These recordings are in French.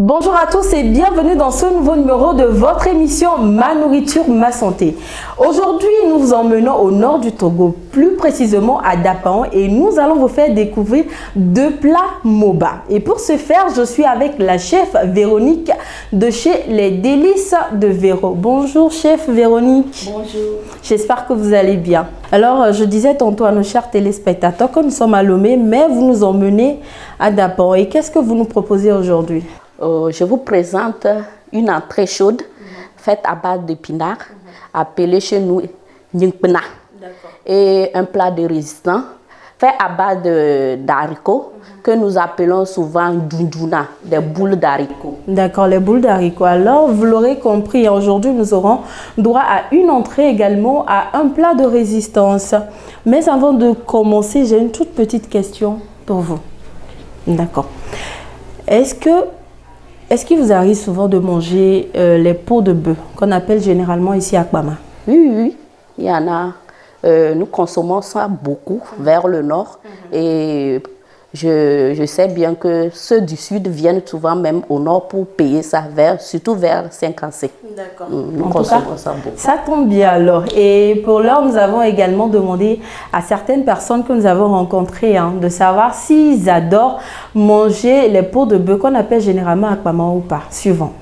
Bonjour à tous et bienvenue dans ce nouveau numéro de votre émission Ma nourriture, ma santé. Aujourd'hui, nous vous emmenons au nord du Togo, plus précisément à Dapaon, et nous allons vous faire découvrir deux plats Moba. Et pour ce faire, je suis avec la chef Véronique de chez Les Délices de Véro. Bonjour chef Véronique. Bonjour. J'espère que vous allez bien. Alors, je disais tantôt à nos chers téléspectateurs que nous sommes à Lomé, mais vous nous emmenez à Dapaon. Et qu'est-ce que vous nous proposez aujourd'hui? Je vous présente une entrée chaude faite à base d'épinards, appelée chez nous Nyingpena. Et un plat de résistant fait à base d'haricots que nous appelons souvent Dunduna, des boules d'haricots. D'accord, les boules d'haricots. Alors, vous l'aurez compris, aujourd'hui, nous aurons droit à une entrée également, à un plat de résistance. Mais avant de commencer, j'ai une toute petite question pour vous. D'accord. Est-ce qu'il vous arrive souvent de manger les peaux de bœuf, qu'on appelle généralement ici Akbama? Oui, il y en a. Nous consommons ça beaucoup vers le nord. Et je sais bien que ceux du sud viennent souvent même au nord pour payer ça, surtout vers Saint-Cancé. D'accord. Nous consommons ça beaucoup. Ça tombe bien alors. Et pour l'heure, nous avons également demandé à certaines personnes que nous avons rencontrées de savoir s'ils adorent manger les peaux de bœuf qu'on appelle généralement Akbama ou pas. Suivant.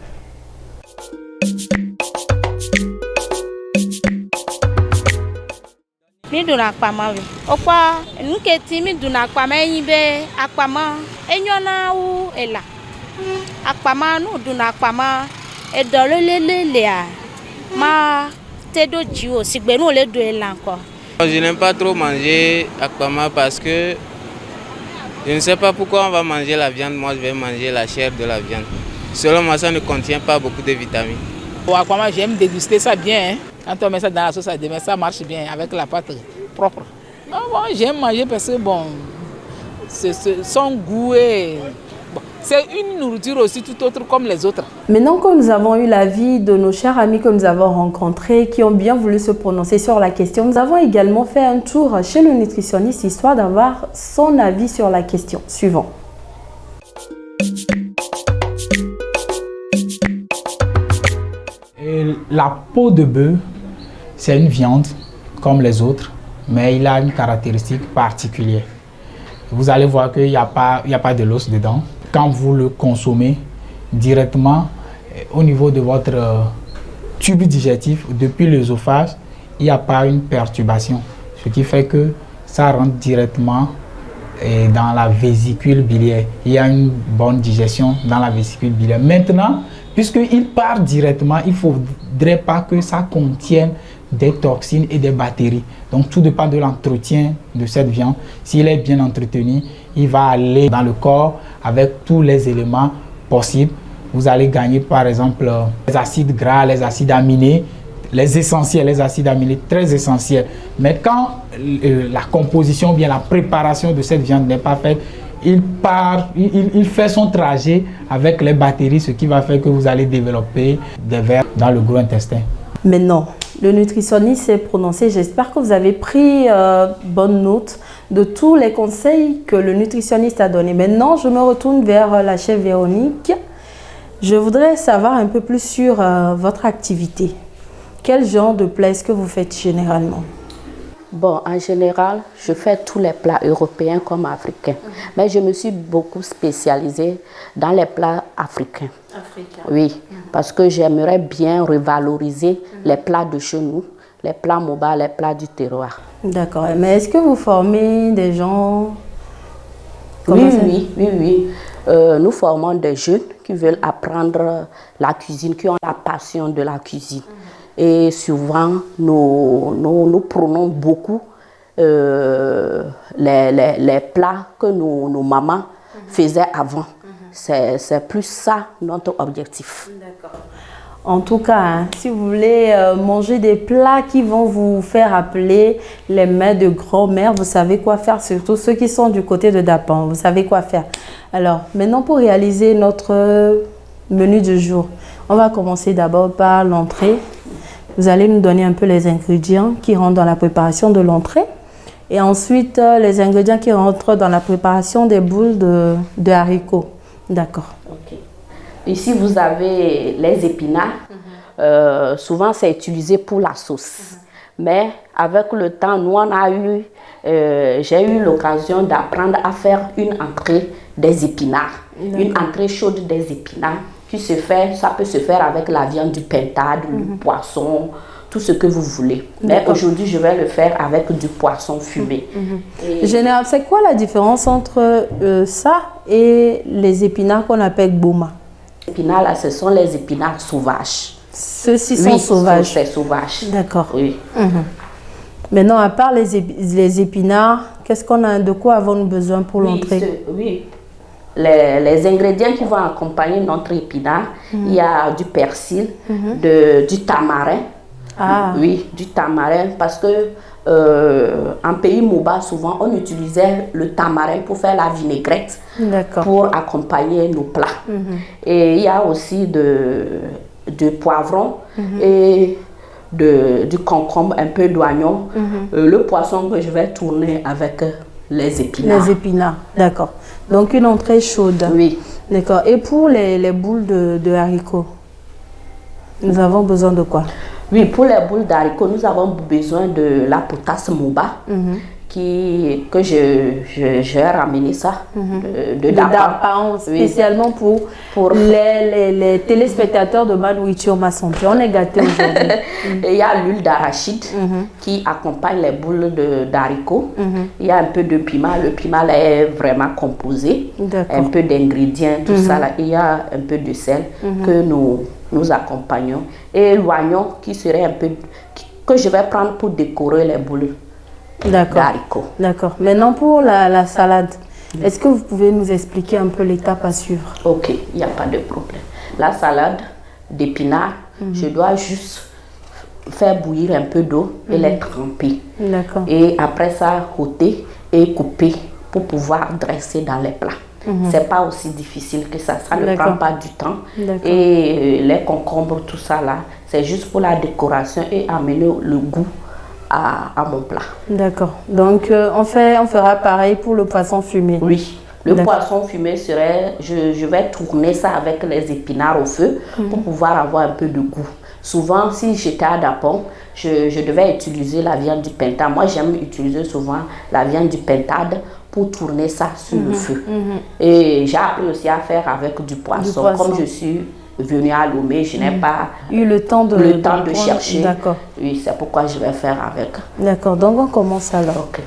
Mi duna akpama we okwa nketi mi duna akpama enyibe akpama enyona wu ela akpama no duna akpama edolelele a ma tedo jiwo sigbe no le do ela encore. Je n'aime pas trop manger akpama parce que je ne sais pas pourquoi on va manger la viande, moi je vais manger la chair de la viande. Selon moi, ça ne contient pas beaucoup de vitamines. Au akpama, j'aime déguster ça bien. Quand on met ça dans la sauce à demain, ça marche bien avec la pâte propre. Bon, j'aime manger parce que bon, son goût est... Bon, c'est une nourriture aussi tout autre comme les autres. Maintenant que nous avons eu l'avis de nos chers amis que nous avons rencontrés, qui ont bien voulu se prononcer sur la question, nous avons également fait un tour chez le nutritionniste, histoire d'avoir son avis sur la question. Suivant. La peau de bœuf, c'est une viande comme les autres, mais il a une caractéristique particulière. Vous allez voir qu'il n'y a pas de l'os dedans. Quand vous le consommez directement au niveau de votre tube digestif, depuis l'œsophage, il n'y a pas une perturbation. Ce qui fait que ça rentre directement dans la vésicule biliaire. Il y a une bonne digestion dans la vésicule biliaire. Maintenant, puisqu'il part directement, il ne faudrait pas que ça contienne des toxines et des bactéries. Donc tout dépend de l'entretien de cette viande. S'il est bien entretenu, il va aller dans le corps avec tous les éléments possibles. Vous allez gagner par exemple les acides gras, les acides aminés, les essentiels, les acides aminés très essentiels. Mais quand la composition, bien la préparation de cette viande n'est pas faite, il fait son trajet avec les bactéries, ce qui va faire que vous allez développer des vers dans le gros intestin. Maintenant, le nutritionniste s'est prononcé. J'espère que vous avez pris bonne note de tous les conseils que le nutritionniste a donnés. Maintenant, je me retourne vers la chef Véronique. Je voudrais savoir un peu plus sur votre activité. Quel genre de plats est-ce que vous faites généralement? Bon, en général, je fais tous les plats européens comme africains. Mais je me suis beaucoup spécialisée dans les plats africains. Oui, parce que j'aimerais bien revaloriser les plats de chez nous, les plats Moba, les plats du terroir. D'accord. Mais est-ce que vous formez des gens? Oui. Nous formons des jeunes qui veulent apprendre la cuisine, qui ont la passion de la cuisine. Et souvent, nous prenons beaucoup les plats que nos mamans faisaient avant. C'est plus ça notre objectif. D'accord. En tout cas, si vous voulez manger des plats qui vont vous faire appeler les mets de grand-mère, vous savez quoi faire, surtout ceux qui sont du côté de Dapaon, vous savez quoi faire. Alors, maintenant pour réaliser notre menu du jour, on va commencer d'abord par l'entrée. Vous allez nous donner un peu les ingrédients qui rentrent dans la préparation de l'entrée. Et ensuite, les ingrédients qui rentrent dans la préparation des boules de haricots. D'accord. Okay. Ici, vous avez les épinards. Souvent, c'est utilisé pour la sauce. Mais avec le temps, nous, j'ai eu l'occasion d'apprendre à faire une entrée des épinards. Une entrée chaude des épinards qui se fait, ça peut se faire avec la viande du pintade, du poisson, tout ce que vous voulez. Mais aujourd'hui, je vais le faire avec du poisson fumé. Général, c'est quoi la différence entre ça et les épinards qu'on appelle boma? Les épinards, là, ce sont les épinards sauvages. Ceux-ci sont sauvages. C'est sauvage. D'accord. Oui. Maintenant, à part les épinards, qu'est-ce qu'on a, de quoi avons-nous besoin pour l'entrée? Oui. Les ingrédients qui vont accompagner notre épinard, il y a du persil, du tamarin. Ah. Oui, du tamarin, parce que en pays Moba, souvent, on utilisait le tamarin pour faire la vinaigrette, pour accompagner nos plats. Et il y a aussi du poivron et du concombre, un peu d'oignon. Le poisson que je vais tourner avec les épinards. Les épinards, d'accord. Donc une entrée chaude. Oui. D'accord. Et pour les boules de haricots, nous avons besoin de quoi? Oui, pour les boules d'haricots, nous avons besoin de la potasse Moba, que j'ai ramené ça de Dapan, spécialement pour les téléspectateurs de Ma Nourriture Ma Santé. On est gâtés aujourd'hui. Il y a l'huile d'arachide qui accompagne les boules d'haricots. Il y a un peu de piment. Le piment là, est vraiment composé. Un peu d'ingrédients, tout ça là. Il y a un peu de sel que nous accompagnons. Et l'oignon qui serait un peu... que je vais prendre pour décorer les boules d'haricots. D'accord. Maintenant pour la salade, est-ce que vous pouvez nous expliquer un peu l'étape à suivre? Ok, il n'y a pas de problème. La salade d'épinards, je dois juste faire bouillir un peu d'eau et les tremper. D'accord. Et après ça, ôter et couper pour pouvoir dresser dans les plats. C'est pas aussi difficile que ça ne prend pas du temps. Et les concombres, tout ça là, c'est juste pour la décoration et amener le goût à mon plat. D'accord. Donc on fera pareil pour le poisson fumé. Oui. Le poisson fumé serait, je vais tourner ça avec les épinards au feu pour pouvoir avoir un peu de goût. Souvent, si j'étais à Dapon, je devais utiliser la viande du pintade. Moi, j'aime utiliser souvent la viande du pintade pour tourner ça sur le feu. Et j'ai appris aussi à faire avec du poisson. Comme je suis venue à Lomé, je n'ai pas eu le temps de chercher. D'accord. Oui, c'est pourquoi je vais faire avec. D'accord, donc on commence alors. Ok.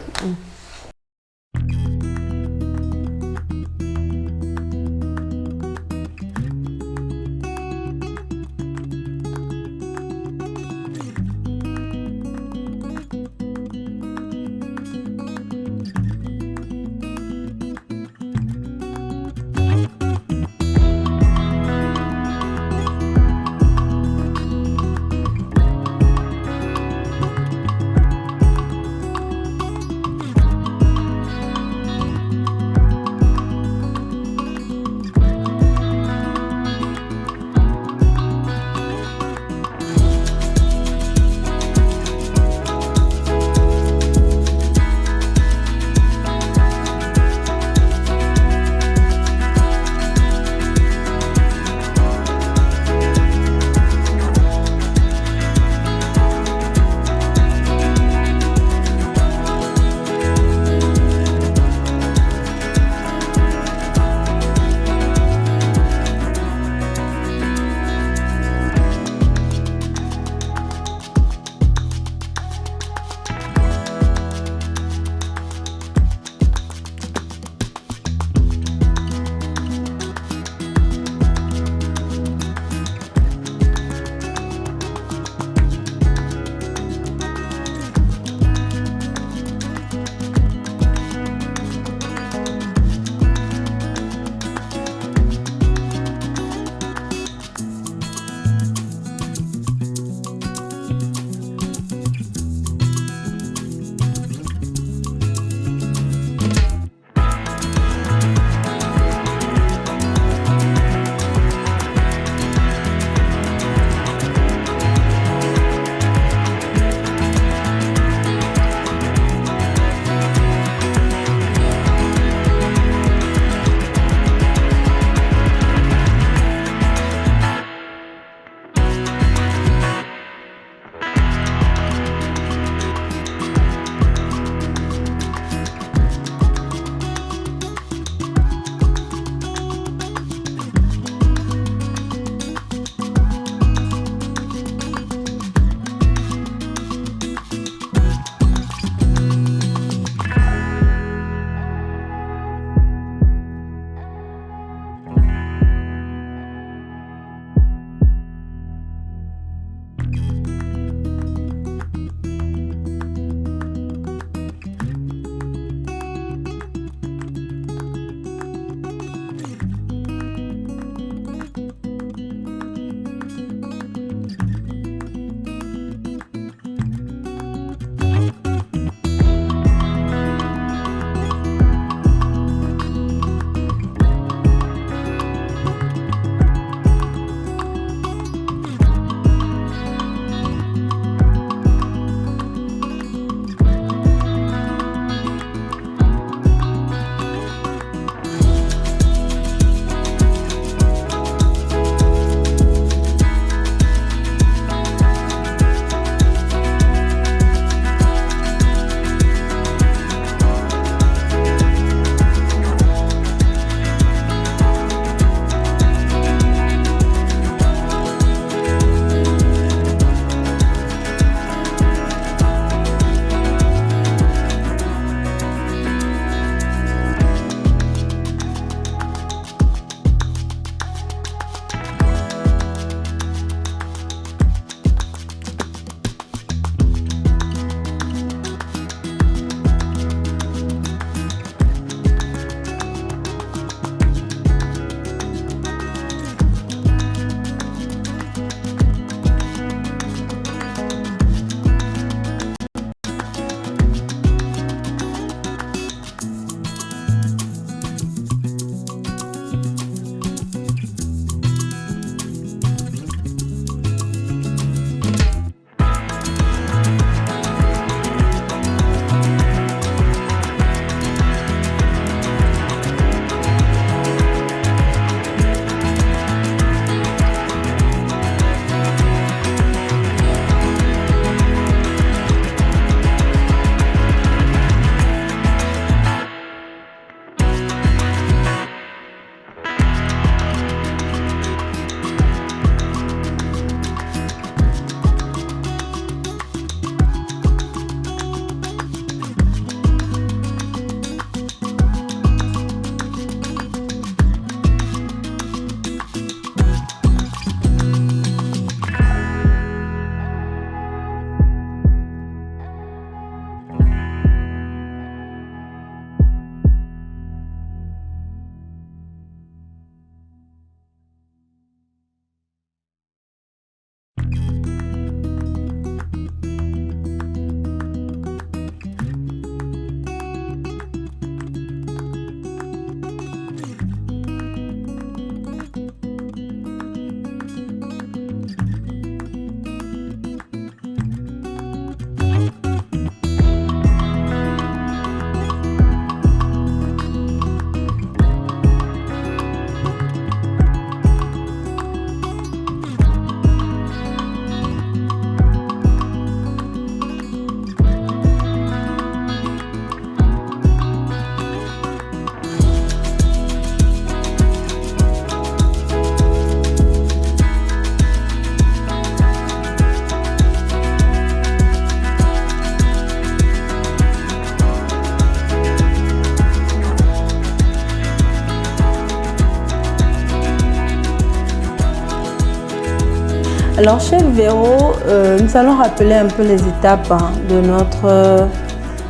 Alors, chef Véro, nous allons rappeler un peu les étapes de notre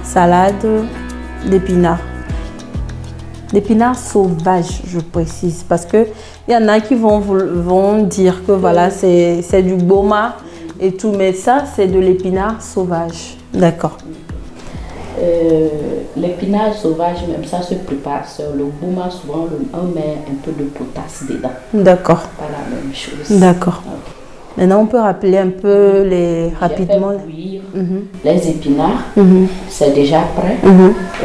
salade d'épinards. L'épinard sauvage, je précise, parce qu'il y en a qui vont dire que voilà, c'est du boma et tout, mais ça, c'est de l'épinard sauvage. D'accord. L'épinard sauvage, même ça se prépare sur le boma, souvent on met un peu de potasse dedans. D'accord. Pas la même chose. D'accord. Maintenant, on peut rappeler un peu rapidement. J'ai fait cuire les épinards, c'est déjà prêt.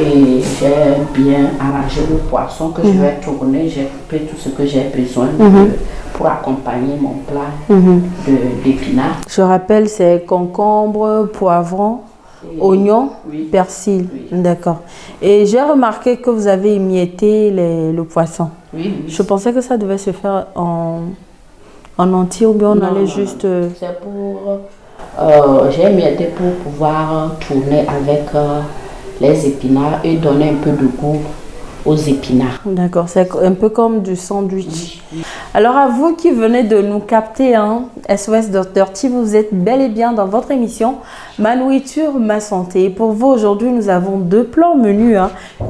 Et j'ai bien arrangé le poisson que je vais tourner. J'ai coupé tout ce que j'ai besoin pour accompagner mon plat d'épinards. Je rappelle, c'est concombre, poivron, oignon, persil. Oui. D'accord. Et j'ai remarqué que vous avez émietté le poisson. Oui. Je pensais que ça devait se faire en entier ou bien on allait juste... C'est pour... j'ai émietté pour pouvoir tourner avec les épinards et donner un peu de goût aux épinards. D'accord, c'est un peu comme du sandwich. Oui. Alors à vous qui venez de nous capter, SOS Dirty, vous êtes bel et bien dans votre émission Ma nourriture, ma santé. Et pour vous aujourd'hui, nous avons 2 plans menus,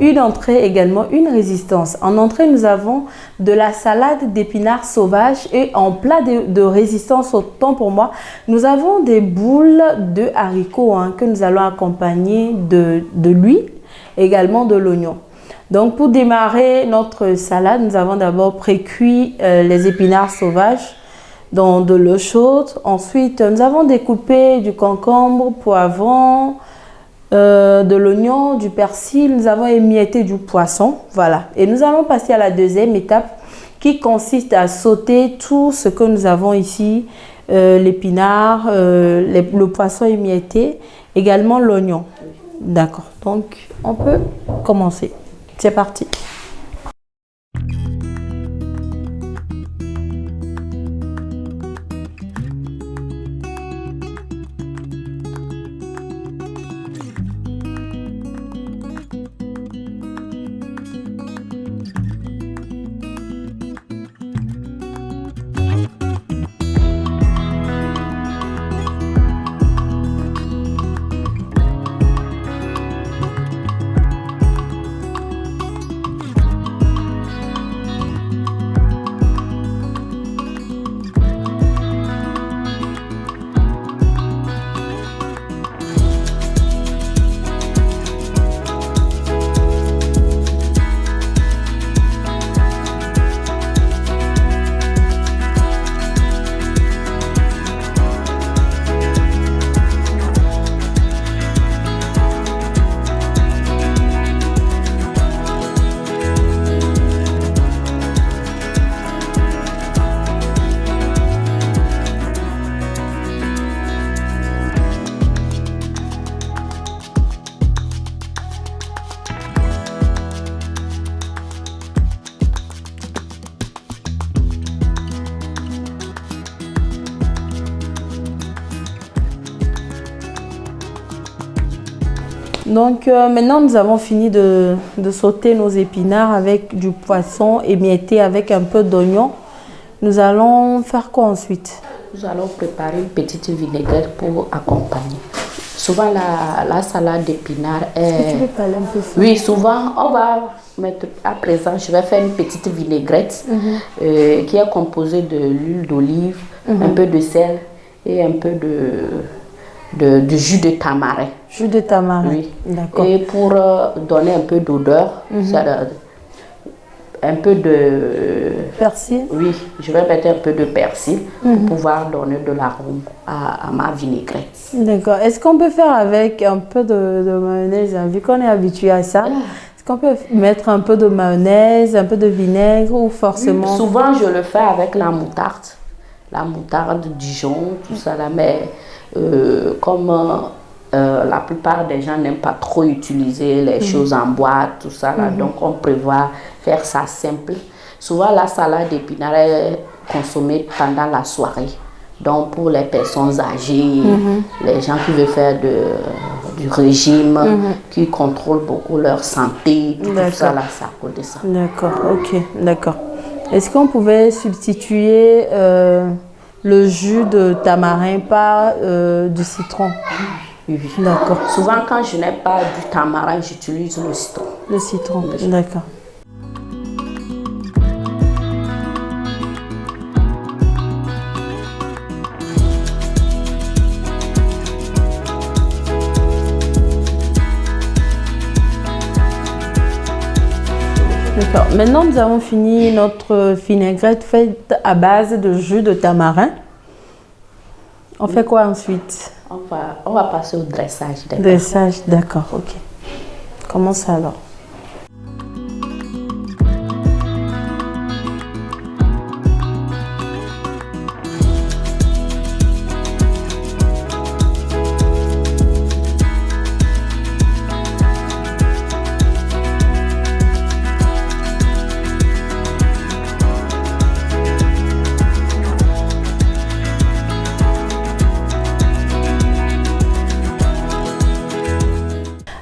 une entrée également, une résistance. En entrée, nous avons de la salade d'épinards sauvages et en plat de résistance, autant pour moi, nous avons des boules de haricots que nous allons accompagner de l'huile, également de l'oignon. Donc pour démarrer notre salade, nous avons d'abord pré-cuit les épinards sauvages dans de l'eau chaude. Ensuite, nous avons découpé du concombre, poivron, de l'oignon, du persil. Nous avons émietté du poisson. Voilà. Et nous allons passer à la deuxième étape qui consiste à sauter tout ce que nous avons ici. L'épinard, le poisson émietté, également l'oignon. D'accord. Donc, on peut commencer. C'est parti. Donc maintenant nous avons fini de sauter nos épinards avec du poisson émietté avec un peu d'oignon. Nous allons faire quoi ensuite? Nous allons préparer une petite vinaigrette pour accompagner. Souvent la salade d'épinards est... Tu peux parler un peu fort? Oui, souvent on va mettre... À présent, je vais faire une petite vinaigrette qui est composée de l'huile d'olive, un peu de sel et un peu du jus de tamarin. Jus de tamarin. Oui. D'accord. Et pour donner un peu d'odeur, un peu de... Persil? Oui, je vais mettre un peu de persil pour pouvoir donner de l'arôme à ma vinaigrette. D'accord. Est-ce qu'on peut faire avec un peu de mayonnaise, vu qu'on est habitué à ça? Est-ce qu'on peut mettre un peu de mayonnaise, un peu de vinaigre ou forcément? Oui, souvent, je le fais avec la moutarde. La moutarde Dijon, tout ça là, mais comme la plupart des gens n'aiment pas trop utiliser les choses en boîte, tout ça là, donc on prévoit faire ça simple. Souvent la salade d'épinards est consommée pendant la soirée. Donc pour les personnes âgées, les gens qui veulent faire du régime, qui contrôlent beaucoup leur santé, tout ça là, ça cause de ça. D'accord, ok, d'accord. Est-ce qu'on pouvait substituer le jus de tamarin, pas du citron. Oui, oui. D'accord. Souvent, quand je n'ai pas du tamarin, j'utilise le citron. Le citron, d'accord. D'accord. Maintenant, nous avons fini notre vinaigrette faite à base de jus de tamarin. On fait quoi ensuite? On va passer au dressage. Dressage, d'accord, ok. Commence alors.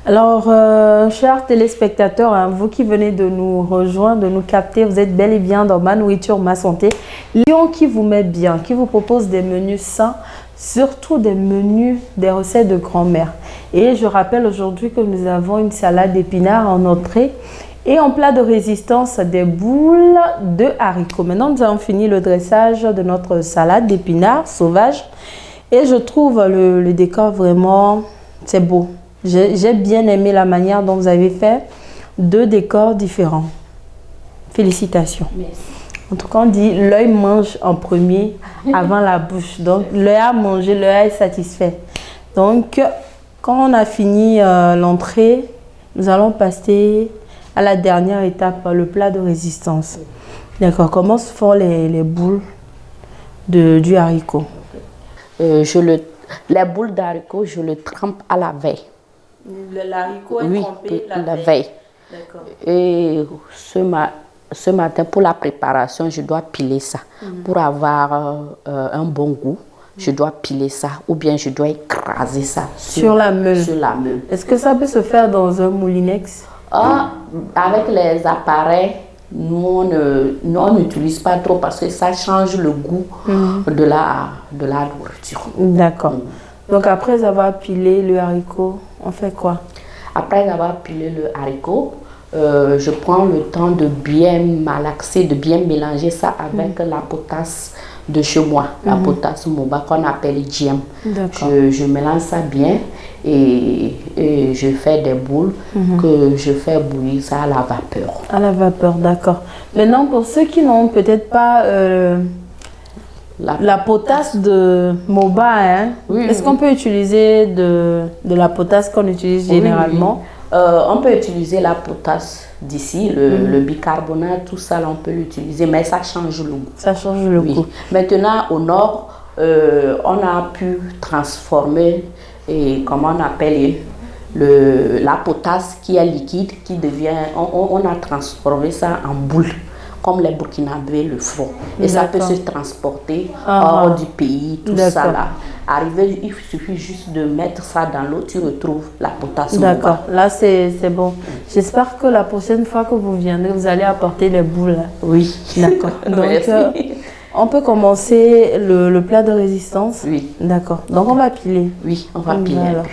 Alors, chers téléspectateurs, hein, vous qui venez de nous rejoindre, de nous capter, vous êtes bel et bien dans Ma Nourriture, Ma Santé. Lyon qui vous met bien, qui vous propose des menus sains, surtout des menus, des recettes de grand-mère. Et je rappelle aujourd'hui que nous avons une salade d'épinards en entrée et en plat de résistance, des boules de haricots. Maintenant, nous avons fini le dressage de notre salade d'épinards sauvage. Et je trouve le décor vraiment, c'est beau. J'ai bien aimé la manière dont vous avez fait deux décors différents. Félicitations. Merci. En tout cas, on dit l'œil mange en premier avant la bouche. Donc, l'œil a mangé, l'œil est satisfait. Donc, quand on a fini l'entrée, nous allons passer à la dernière étape, le plat de résistance. D'accord. Comment se font les boules du haricot? Les boules d'haricots, je le trempe à la veille. L'haricot est trempé la veille. D'accord. Et ce matin, pour la préparation, je dois piler ça. Pour avoir un bon goût, je dois piler ça. Ou bien je dois écraser ça sur la meule. Est-ce que ça peut se faire dans un moulinex? Avec les appareils, nous on n'utilise pas trop parce que ça change le goût de la nourriture. D'accord. Donc après avoir pilé le haricot, on fait quoi? Après avoir pilé le haricot, je prends le temps de bien malaxer, de bien mélanger ça avec la potasse de chez moi, la potasse Moba qu'on appelle diem. Je mélange ça bien et je fais des boules que je fais bouillir ça à la vapeur. À la vapeur, d'accord. Maintenant, pour ceux qui n'ont peut-être pas la potasse de Moba, hein, est-ce qu'on peut utiliser de la potasse qu'on utilise généralement? On peut utiliser la potasse d'ici, le bicarbonate, tout ça, là, on peut l'utiliser, mais ça change le goût. Ça change le goût. Maintenant, au nord, on a pu transformer, et comment on appelle, la potasse qui est liquide, qui devient, on a transformé ça en boule, comme les Burkinabés le font. Et ça peut se transporter hors du pays, tout ça là. Arrivé, il suffit juste de mettre ça dans l'eau, tu retrouves la potasse. D'accord, là c'est bon. J'espère que la prochaine fois que vous viendrez, vous allez apporter les boules. Oui. D'accord. Donc, on peut commencer le plat de résistance. Oui. D'accord. Donc on va piler. Oui, on va piler. Alors.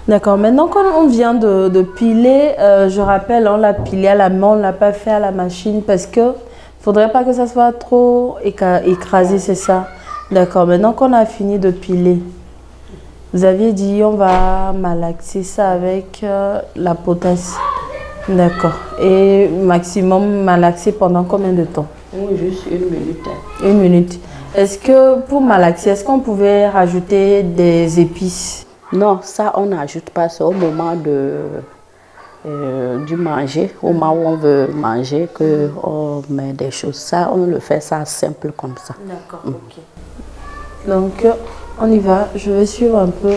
D'accord, maintenant quand on vient de piler, je rappelle, on l'a pilé à la main, on ne l'a pas fait à la machine parce que faudrait pas que ça soit trop écrasé, c'est ça. D'accord, maintenant qu'on a fini de piler, vous aviez dit on va malaxer ça avec la potasse. D'accord. Et maximum malaxer pendant combien de temps? Juste 1 minute. 1 minute. Est-ce que pour malaxer, est-ce qu'on pouvait rajouter des épices? Non, ça on n'ajoute pas, c'est au moment du manger, au moment où on veut manger, qu'on met des choses. Ça, on le fait ça simple comme ça. D'accord, ok. Donc, on y va. Je vais suivre un peu.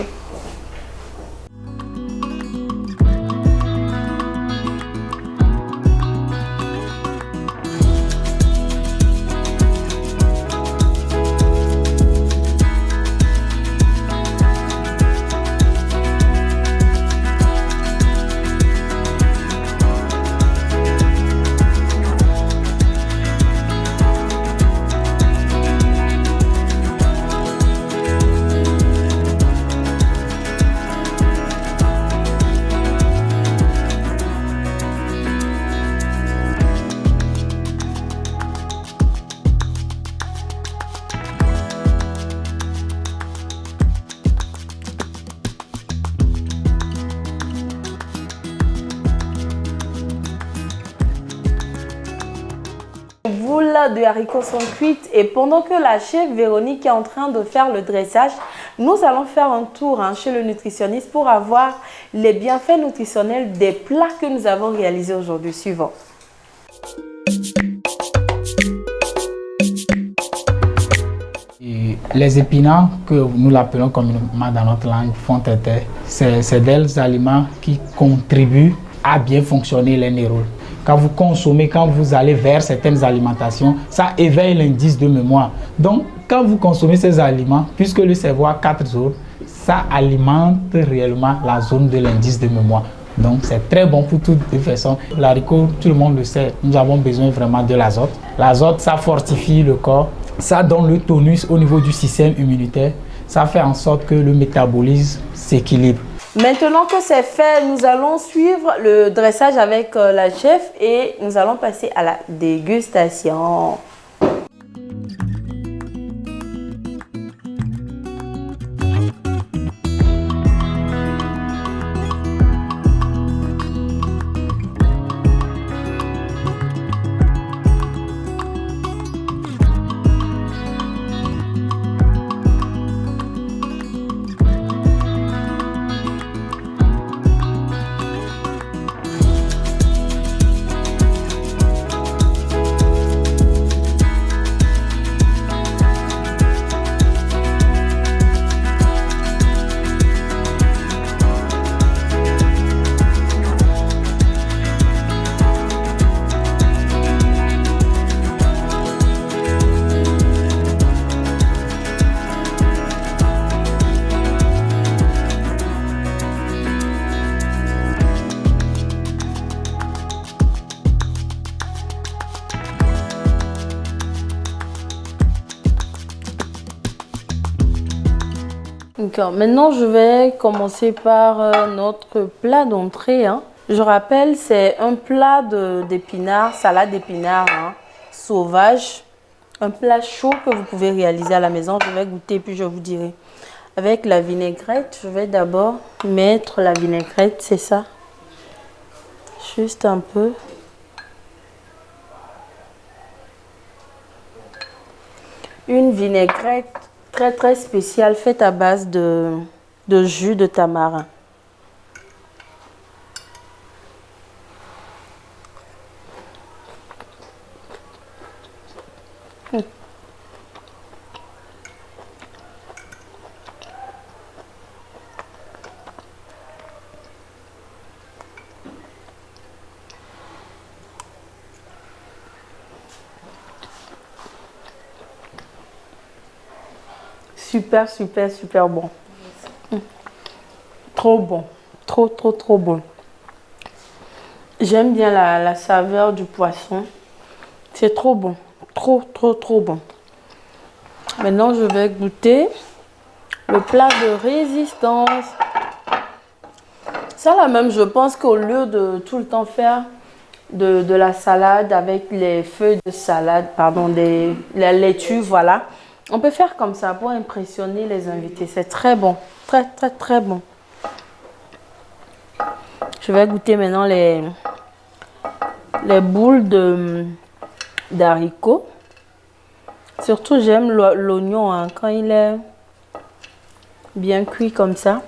De haricots sont cuites et pendant que la chef Véronique est en train de faire le dressage, nous allons faire un tour chez le nutritionniste pour avoir les bienfaits nutritionnels des plats que nous avons réalisés aujourd'hui. Suivant. Les épinards, que nous l'appelons communément dans notre langue fond de terre, c'est des aliments qui contribuent à bien fonctionner les neurones. Quand vous consommez, quand vous allez vers certaines alimentations, ça éveille l'indice de mémoire. Donc, quand vous consommez ces aliments, puisque le cerveau a 4 zones, ça alimente réellement la zone de l'indice de mémoire. Donc, c'est très bon pour toutes les façons. L'haricot, tout le monde le sait, nous avons besoin vraiment de l'azote. L'azote, ça fortifie le corps, ça donne le tonus au niveau du système immunitaire, ça fait en sorte que le métabolisme s'équilibre. Maintenant que c'est fait, nous allons suivre le dressage avec la chef et nous allons passer à la dégustation. D'accord, maintenant je vais commencer par notre plat d'entrée. Je rappelle, c'est un plat d'épinards, salade d'épinards sauvage. Un plat chaud que vous pouvez réaliser à la maison. Je vais goûter puis je vous dirai. Avec la vinaigrette, je vais d'abord mettre la vinaigrette, c'est ça. Juste un peu. Une vinaigrette très spéciale faite à base de jus de tamarin. Super bon. Trop bon. Trop bon. J'aime bien la saveur du poisson. C'est trop bon. Trop bon. Maintenant, je vais goûter le plat de résistance. Ça là même, je pense qu'au lieu de tout le temps faire de la salade avec les feuilles de salade, pardon, la laitue, voilà. On peut faire comme ça pour impressionner les invités. C'est très bon. Très, très, très bon. Je vais goûter maintenant les boules d'haricots. Surtout, j'aime l'oignon hein, quand il est bien cuit comme ça.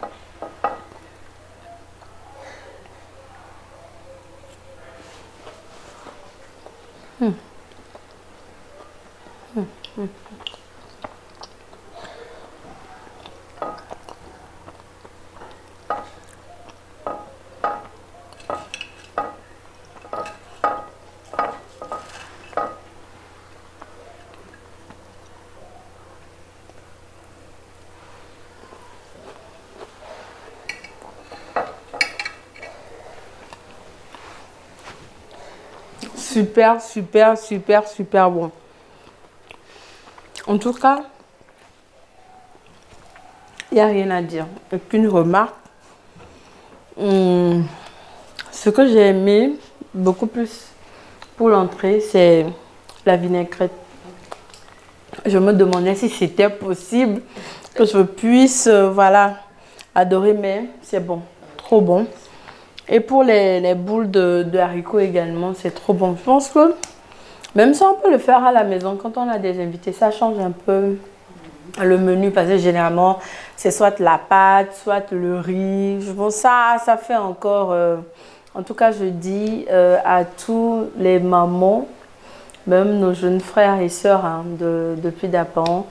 Super, super, super, super bon. En tout cas, il n'y a rien à dire. Aucune remarque. Ce que j'ai aimé beaucoup plus pour l'entrée, c'est la vinaigrette. Je me demandais si c'était possible que je puisse, voilà, adorer, mais c'est bon, trop bon. Et pour les boules de haricots également, c'est trop bon. Je pense que même ça, on peut le faire à la maison quand on a des invités. Ça change un peu le menu parce que généralement, c'est soit la pâte, soit le riz. Bon, ça fait encore... en tout cas, je dis à tous les mamans, même nos jeunes frères et sœurs hein, depuis Dapan,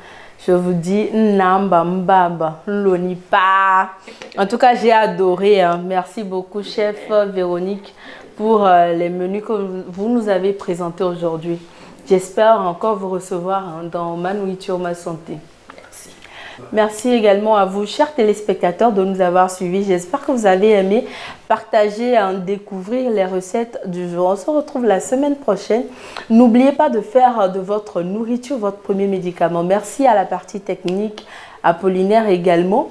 je vous dis, Namba Mbaba, Lonipa. En tout cas, j'ai adoré. Hein. Merci beaucoup, chef Véronique, pour les menus que vous nous avez présentés aujourd'hui. J'espère encore vous recevoir hein, dans Ma Nourriture, Ma Santé. Merci également à vous, chers téléspectateurs, de nous avoir suivis. J'espère que vous avez aimé partager et découvrir les recettes du jour. On se retrouve la semaine prochaine. N'oubliez pas de faire de votre nourriture votre premier médicament. Merci à la partie technique, Apollinaire également,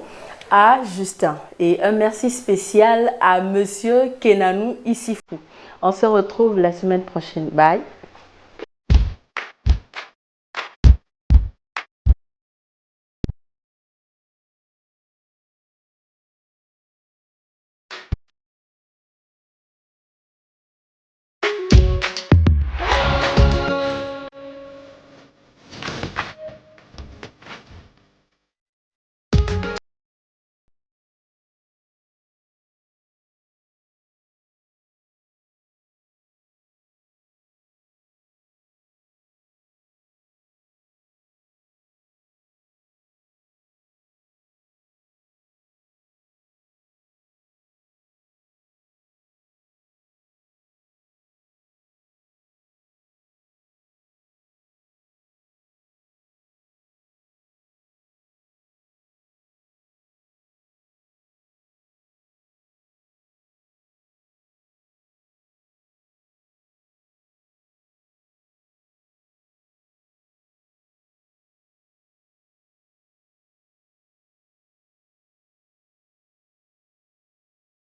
à Justin. Et un merci spécial à Monsieur Kenanou Issifou. On se retrouve la semaine prochaine. Bye.